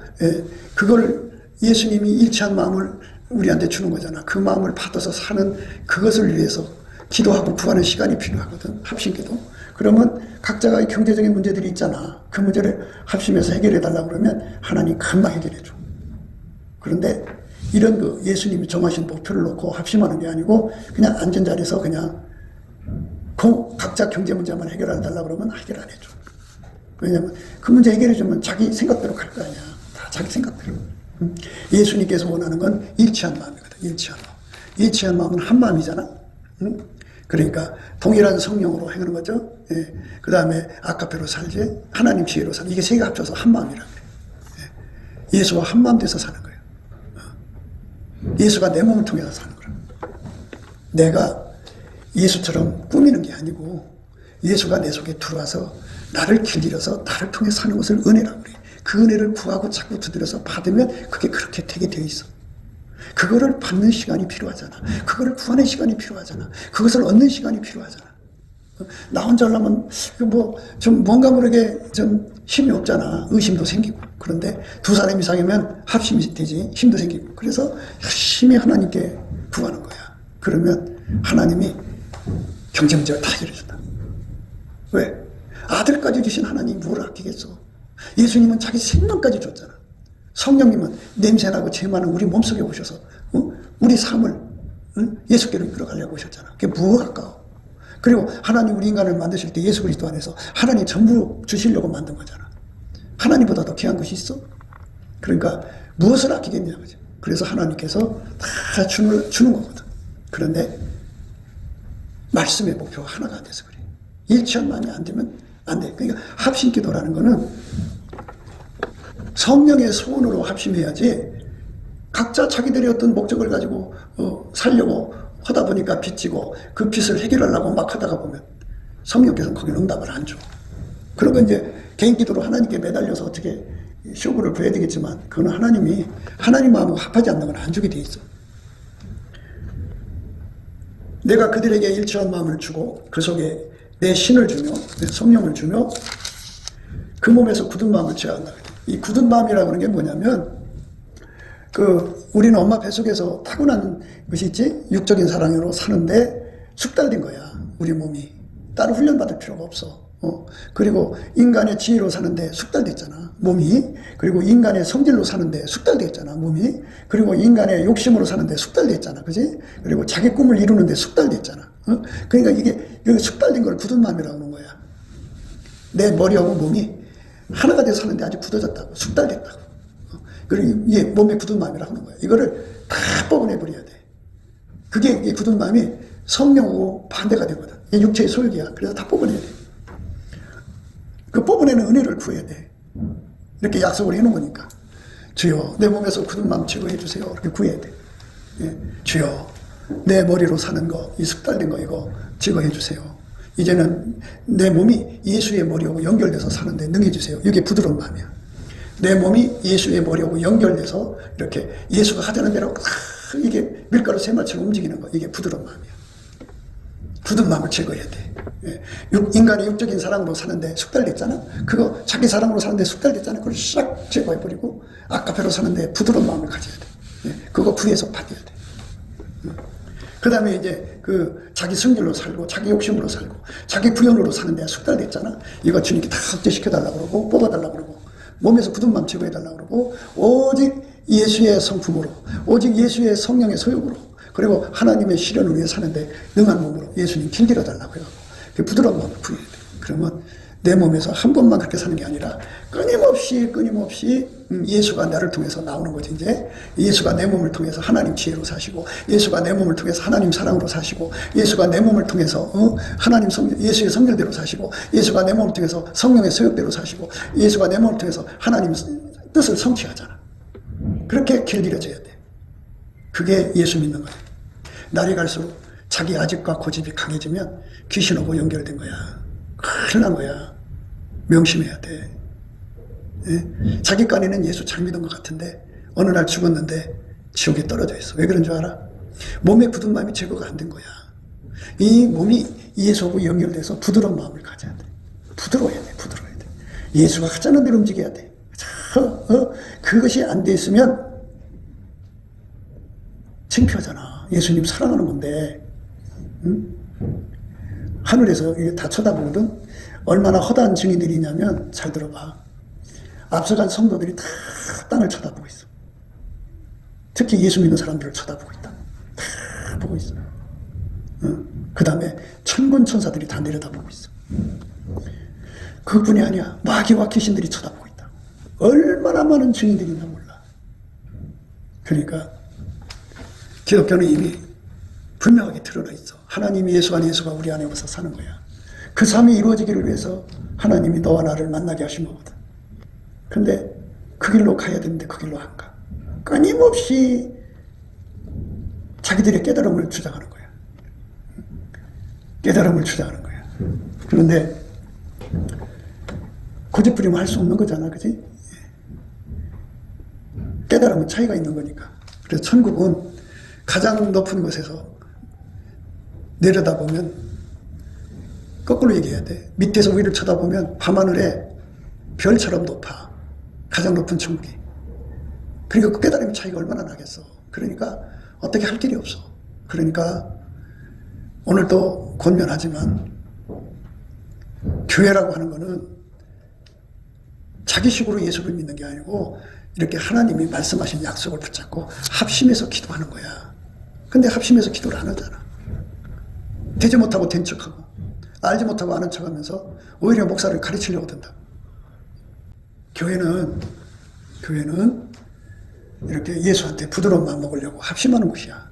그걸 예수님이 일치한 마음을 우리한테 주는 거잖아. 그 마음을 받아서 사는 그것을 위해서 기도하고 구하는 시간이 필요하거든. 합심기도. 그러면 각자가 경제적인 문제들이 있잖아. 그 문제를 합심해서 해결해 달라고 그러면 하나님 금방 해결해 줘. 그런데 이런 그 예수님이 정하신 목표를 놓고 합심하는 게 아니고 그냥 앉은 자리에서 그냥 각자 경제 문제만 해결해 달라고 그러면 해결 안 해줘. 왜냐면 그 문제 해결해 주면 자기 생각대로 갈 거 아니야. 다 자기 생각대로. 예수님께서 원하는 건 일치한 마음이거든. 일치한 마음. 일치한 마음은 한 마음이잖아. 그러니까 동일한 성령으로 행하는 거죠. 예. 그 다음에 아카페로 살지, 하나님 지혜로 살지. 이게 세 개 합쳐서 한 마음이라 그래. 예. 예수와 한 마음 돼서 사는 거예요. 예수가 내 몸을 통해서 사는 거라. 내가 예수처럼 꾸미는 게 아니고 예수가 내 속에 들어와서 나를 길들여서 나를 통해 사는 것을 은혜라고 그래. 그 은혜를 구하고 자꾸 두드려서 받으면 그게 그렇게 되게 되어 있어. 그거를 받는 시간이 필요하잖아. 그거를 구하는 시간이 필요하잖아. 그것을 얻는 시간이 필요하잖아. 나 혼자 하려면 좀 뭔가 모르게 좀 힘이 없잖아. 의심도 생기고. 그런데 두 사람 이상이면 합심이 되지. 힘도 생기고. 그래서 열심히 하나님께 구하는 거야. 그러면 하나님이 경제 문제를 다 해결해준다. 왜? 아들까지 주신 하나님이 뭘 아끼겠어? 예수님은 자기 생명까지 줬잖아. 성령님은 냄새나고 죄 많은 우리 몸속에 오셔서 우리 삶을 예수께로 이끌어가려고 오셨잖아. 그게 무엇 아까워? 그리고 하나님 우리 인간을 만드실 때 예수 그리스도 안에서 하나님 전부 주시려고 만든 거잖아. 하나님보다 더 귀한 것이 있어? 그러니까 무엇을 아끼겠냐 그죠? 그래서 하나님께서 다 주는 거거든. 그런데 말씀의 목표가 하나가 안 돼서 그래. 일치한 마음이 안 되면 안 돼. 그러니까 합심기도라는 거는 성령의 소원으로 합심해야지 각자 자기들의 어떤 목적을 가지고 살려고 하다 보니까 빚지고 그 빚을 해결하려고 막 하다가 보면 성령께서는 거기는 응답을 안 줘. 그러면 이제 개인 기도로 하나님께 매달려서 어떻게 쇼부를 구해야 되겠지만 그거는 하나님이 하나님 마음과 합하지 않는 건 안 주게 돼 있어. 내가 그들에게 일치한 마음을 주고 그 속에 내 신을 주며 내 성령을 주며 그 몸에서 굳은 마음을 취한다. 이 굳은 마음이라고 하는 게 뭐냐면 우리는 엄마 뱃속에서 타고난 것이 있지. 육적인 사랑으로 사는데 숙달된 거야. 우리 몸이 따로 훈련받을 필요가 없어. 그리고 인간의 지혜로 사는데 숙달됐잖아 몸이. 그리고 인간의 성질로 사는데 숙달됐잖아 몸이. 그리고 인간의 욕심으로 사는데 숙달됐잖아 그지. 그리고 자기 꿈을 이루는데 숙달됐잖아. 그러니까 이게 여기 숙달된 걸 굳은 마음이라고 하는 거야. 내 머리하고 몸이 하나가 돼서 사는데 아주 굳어졌다고. 숙달됐다고. 그리고 이게 몸에 굳은 마음이라고 하는 거야. 이거를 다 뽑아내버려야 돼. 그게 이 굳은 마음이 성령하고 반대가 되거든. 이게 육체의 소욕이야. 그래서 다 뽑아내야 돼. 그 뽑아내는 은혜를 구해야 돼. 이렇게 약속을 해놓은 거니까. 주여 내 몸에서 굳은 마음 제거해 주세요. 이렇게 구해야 돼. 예. 주여 내 머리로 사는 거, 이 숙달된 거 이거 제거해 주세요. 이제는 내 몸이 예수의 머리하고 연결돼서 사는데 능해 주세요. 이게 부드러운 마음이야. 내 몸이 예수의 머리하고 연결돼서 이렇게 예수가 하자는 대로 이게 밀가루 새말처럼 움직이는 거. 이게 부드러운 마음이야. 굳은 마음을 제거해야 돼. 예. 인간의 육적인 사랑으로 사는데 숙달됐잖아. 그거 자기 사랑으로 사는데 숙달됐잖아. 그걸 싹 제거해버리고 아카페로 사는데 부드러운 마음을 가져야 돼. 예. 그거 구해서 받아야 돼. 그 다음에 이제 자기 성질로 살고 자기 욕심으로 살고 자기 부연으로 사는데 숙달됐잖아. 이거 주님께 다 억제시켜달라고 그러고 뽑아달라고 그러고 몸에서 굳은 마음 제거해달라고 그러고 오직 예수의 성품으로 오직 예수의 성령의 소욕으로 그리고 하나님의 실현을 위해 사는데 능한 몸으로 예수님 길들여 달라고 해요. 그 부드러운 마음을 구해야 돼. 그러면 내 몸에서 한 번만 그렇게 사는 게 아니라 끊임없이 예수가 나를 통해서 나오는 거지. 이제 예수가 내 몸을 통해서 하나님 지혜로 사시고, 예수가 내 몸을 통해서 하나님 사랑으로 사시고, 예수가 내 몸을 통해서 하나님 예수의 성결대로 사시고, 예수가 내 몸을 통해서 성령의 소욕대로 사시고, 예수가 내 몸을 통해서 하나님 뜻을 성취하잖아. 그렇게 길들여져야 돼. 그게 예수 믿는 거야. 날이 갈수록 자기 아집과 고집이 강해지면 귀신하고 연결된 거야. 큰일 난 거야. 명심해야 돼. 예? 자기 깐에는 예수 잘 믿은 것 같은데 어느 날 죽었는데 지옥에 떨어져 있어. 왜 그런 줄 알아? 몸에 굳은 마음이 제거가 안 된 거야. 이 몸이 예수하고 연결돼서 부드러운 마음을 가져야 돼. 부드러워야 돼. 예수가 하자는 대로 움직여야 돼. 그것이 안 돼 있으면 창피하잖아. 예수님 사랑하는 건데, 응? 하늘에서 이게 다 쳐다보거든. 얼마나 허다한 증인들이 있냐면, 잘 들어봐. 앞서간 성도들이 다 땅을 쳐다보고 있어. 특히 예수 믿는 사람들을 쳐다보고 있다. 다 보고 있어. 그 다음에 천군 천사들이 다 내려다보고 있어. 그뿐이 아니야. 마귀와 귀신들이 쳐다보고 있다. 얼마나 많은 증인들이 있나 몰라. 그러니까 기독교는 이미 분명하게 드러나 있어. 하나님이 예수 안에, 예수가 우리 안에 와서 사는 거야. 그 삶이 이루어지기를 위해서 하나님이 너와 나를 만나게 하신 거거든. 근데 그 길로 가야 되는데 그 길로 안 가. 끊임없이 자기들의 깨달음을 주장하는 거야. 깨달음을 주장하는 거야. 그런데 고집 부리면 할 수 없는 거잖아. 그지? 깨달음은 차이가 있는 거니까. 그래서 천국은 가장 높은 곳에서 내려다보면 거꾸로 얘기해야 돼. 밑에서 위를 쳐다보면 밤하늘에 별처럼 높아. 가장 높은 천국이. 그러니까 그 깨달음의 차이가 얼마나 나겠어. 그러니까 어떻게 할 길이 없어. 그러니까 오늘도 권면하지만 교회라고 하는 거는 자기식으로 예수를 믿는 게 아니고 이렇게 하나님이 말씀하신 약속을 붙잡고 합심해서 기도하는 거야. 근데 합심해서 기도를 안 하잖아. 되지 못하고 된 척하고 알지 못하고 아는 척하면서 오히려 목사를 가르치려고 든다. 교회는 이렇게 예수한테 부드러운 마음 먹으려고 합심하는 곳이야.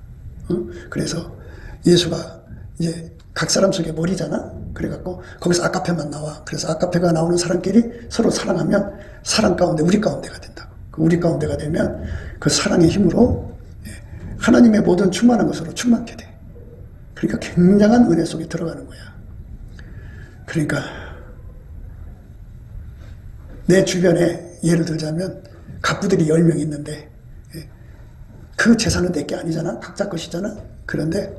그래서 예수가 이제 각 사람 속에 머리잖아. 그래갖고 거기서 아카페만 나와. 그래서 아카페가 나오는 사람끼리 서로 사랑하면 사랑 가운데 우리 가운데가 된다고. 그 우리 가운데가 되면 그 사랑의 힘으로 하나님의 모든 충만한 것으로 충만케 돼. 그러니까 굉장한 은혜 속에 들어가는 거야. 그러니까 내 주변에 예를 들자면 갑부들이 10명 있는데 그 재산은 내게 아니잖아. 각자 것이잖아. 그런데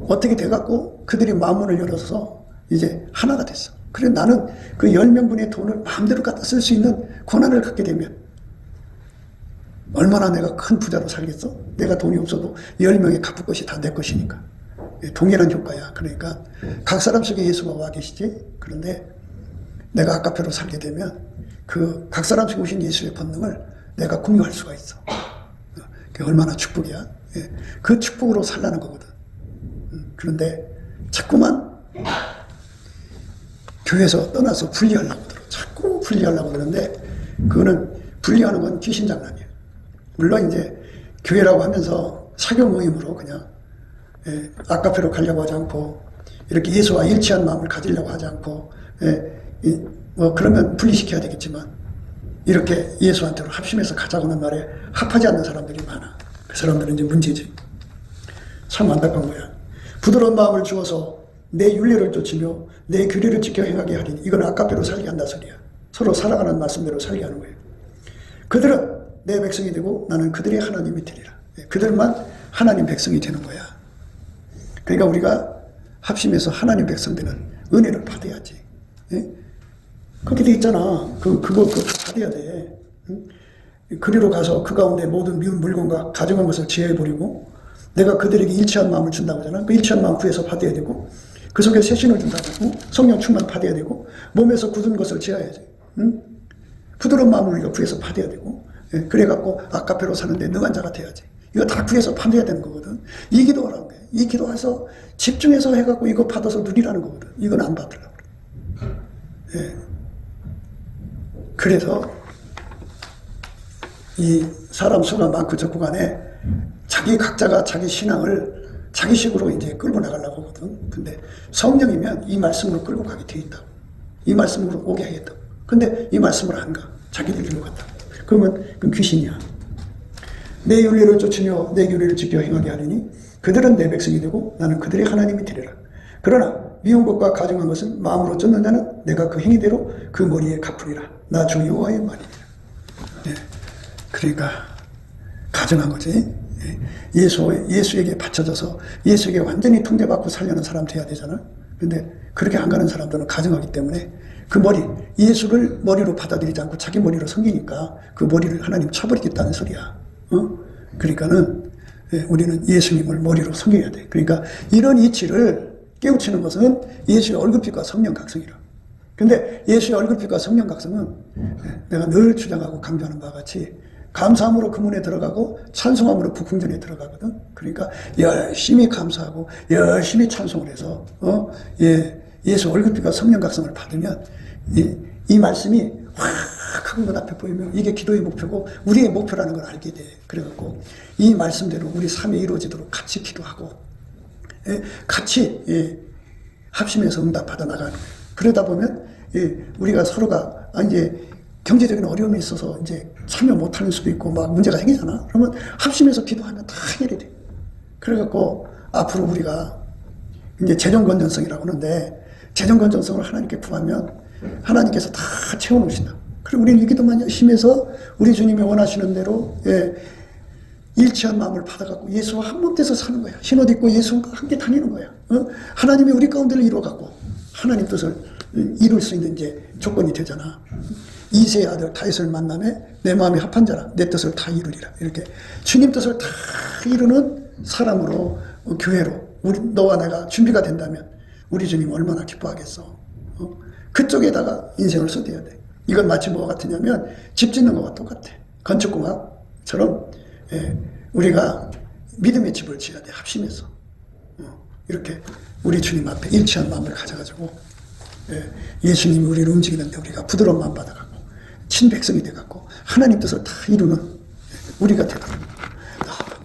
어떻게 돼갖고 그들이 마음문을 열어서 이제 하나가 됐어. 그래 나는 그 10명분의 돈을 마음대로 갖다 쓸 수 있는 권한을 갖게 되면 얼마나 내가 큰 부자로 살겠어? 내가 돈이 없어도 10명의 갚을 것이 다 내 것이니까. 동일한 효과야. 그러니까 각 사람 속에 예수가 와 계시지. 그런데 내가 아카페로 살게 되면 그 각 사람 속에 오신 예수의 본능을 내가 공유할 수가 있어. 그게 얼마나 축복이야. 그 축복으로 살라는 거거든. 그런데 자꾸만 교회에서 떠나서 분리하려고 들어. 자꾸 분리하려고 그러는데 그거는 분리하는 건 귀신 장난이야. 물론 이제 교회라고 하면서 사교 모임으로 그냥 아카페로 가려고 하지 않고 이렇게 예수와 일치한 마음을 가지려고 하지 않고 뭐 그러면 분리시켜야 되겠지만 이렇게 예수한테로 합심해서 가자고 하는 말에 합하지 않는 사람들이 많아. 그 사람들은 이제 문제지. 참 안타까운 거야. 부드러운 마음을 주어서 내 윤례를 쫓으며 내 규례를 지켜 행하게 하리니 이건 아카페로 살게 한다 소리야. 서로 살아가는 말씀대로 살게 하는 거예요. 그들은 내 백성이 되고 나는 그들의 하나님이 되리라. 그들만 하나님 백성이 되는 거야. 그러니까 우리가 합심해서 하나님 백성 되는 은혜를 받아야지. 그렇게 돼 있잖아. 그거 받아야 돼. 그리로 가서 그 가운데 모든 미운 물건과 가져간 것을 제해버리고 내가 그들에게 일치한 마음을 준다고 하잖아. 그 일치한 마음 구해서 받아야 되고 그 속에 새 신을 준다고 하고 성령 충만 받아야 되고 몸에서 굳은 것을 제해야지. 부드러운 마음을 우리가 구해서 받아야 되고 그래갖고 아카페로 사는데 능한 자가 돼야지. 이거 다 구해서 받아야 되는 거거든. 이 기도하라는 거야. 이 기도해서 집중해서 해갖고 이거 받아서 누리라는 거거든. 이건 안 받으려고 그래. 그래서 이 사람 수가 많고 적고 간에 자기 각자가 자기 신앙을 자기식으로 이제 끌고 나가려고 하거든. 근데 성령이면 이 말씀으로 끌고 가게 돼 있다고. 이 말씀으로 오게 하겠다고. 근데 이 말씀으로 안 가. 자기들 일로 갔다. 그러면 그 귀신이야. 내 윤리를 쫓으며 내 규례를 지켜 행하게 하리니 그들은 내 백성이 되고 나는 그들의 하나님이 되리라. 그러나 미운 것과 가증한 것은 마음으로 쫓는 자는 내가 그 행위대로 그 머리에 갚으리라. 나 주 여호와의 말이니라. 네. 그러니까 가증한 거지. 예수에게 바쳐져서 예수에게 완전히 통제받고 살려는 사람 돼야 되잖아. 근데 그렇게 안 가는 사람들은 가증하기 때문에 그 머리, 예수를 머리로 받아들이지 않고 자기 머리로 섬기니까 그 머리를 하나님 쳐버리겠다는 소리야. 그러니까는 우리는 예수님을 머리로 섬겨야 돼. 그러니까 이런 이치를 깨우치는 것은 예수의 얼굴빛과 성령 각성이라. 근데 예수의 얼굴빛과 성령 각성은 내가 늘 주장하고 강조하는 바와 같이 감사함으로 그 문에 들어가고 찬송함으로 북궁전에 들어가거든. 그러니까 열심히 감사하고 열심히 찬송을 해서 예수 얼굴빛과 성령 각성을 받으면 이 말씀이 확 하고 눈앞에 보이면 이게 기도의 목표고 우리의 목표라는 걸 알게 돼. 그래갖고 이 말씀대로 우리 삶이 이루어지도록 같이 기도하고 같이 합심해서 응답받아 나가는 거예요. 그러다 보면 우리가 서로가 이제 경제적인 어려움이 있어서 이제 참여 못하는 수도 있고 막 문제가 생기잖아. 그러면 합심해서 기도하면 다 해결이 돼. 그래갖고 앞으로 우리가 이제 재정 건전성이라고 하는데 재정 건전성을 하나님께 구하면 하나님께서 다 채워놓으신다. 그리고 우리는 이 기도만 열심히 해서 우리 주님이 원하시는 대로 일치한 마음을 받아갖고 예수와 한 몸 돼서 사는 거야. 신옷 입고 예수와 함께 다니는 거야. 하나님이 우리 가운데를 이루어갖고 하나님 뜻을 이룰 수 있는 이제 조건이 되잖아. 이세의 아들 다윗을 만남에 내 마음이 합한 자라 내 뜻을 다 이루리라. 이렇게 주님 뜻을 다 이루는 사람으로 교회로 우리 너와 내가 준비가 된다면 우리 주님 얼마나 기뻐하겠어. 그쪽에다가 인생을 쏟아야 돼. 이건 마치 뭐가 같으냐면 집 짓는 것과 똑같아. 건축공학처럼 우리가 믿음의 집을 지어야 돼. 합심해서 이렇게 우리 주님 앞에 일치한 마음을 가져가지고 예수님이 우리를 움직이는데 우리가 부드러운 마음 받아가고 친백성이 돼갖고 하나님 뜻을 다 이루는 우리가 되도록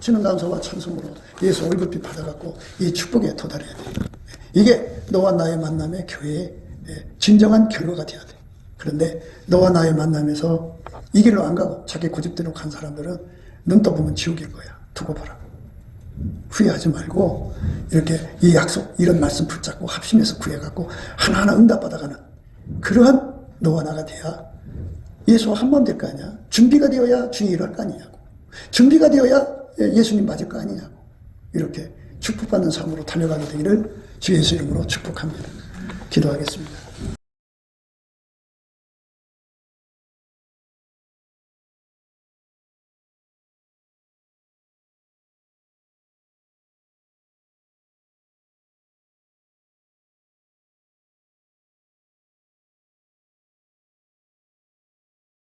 넘치는 감사와 찬송으로 예수 얼굴빛 받아갖고 이 축복에 도달해야 돼. 이게 너와 나의 만남의 교회의 진정한 결과가 돼야 돼. 그런데 너와 나의 만남에서 이 길로 안 가고 자기 고집대로 간 사람들은 눈 떠보면 지옥일 거야. 두고 봐라. 후회하지 말고 이렇게 이 약속 이런 말씀 붙잡고 합심해서 구해갖고 하나하나 응답받아가는 그러한 너와 나가 돼야 예수와 한 번 될 거 아니야. 준비가 되어야 주의 일할 거 아니냐고. 준비가 되어야 예수님 맞을 거 아니냐고. 이렇게 축복받는 삶으로 달려가게 되기를 주 예수 이름으로 축복합니다. 기도하겠습니다.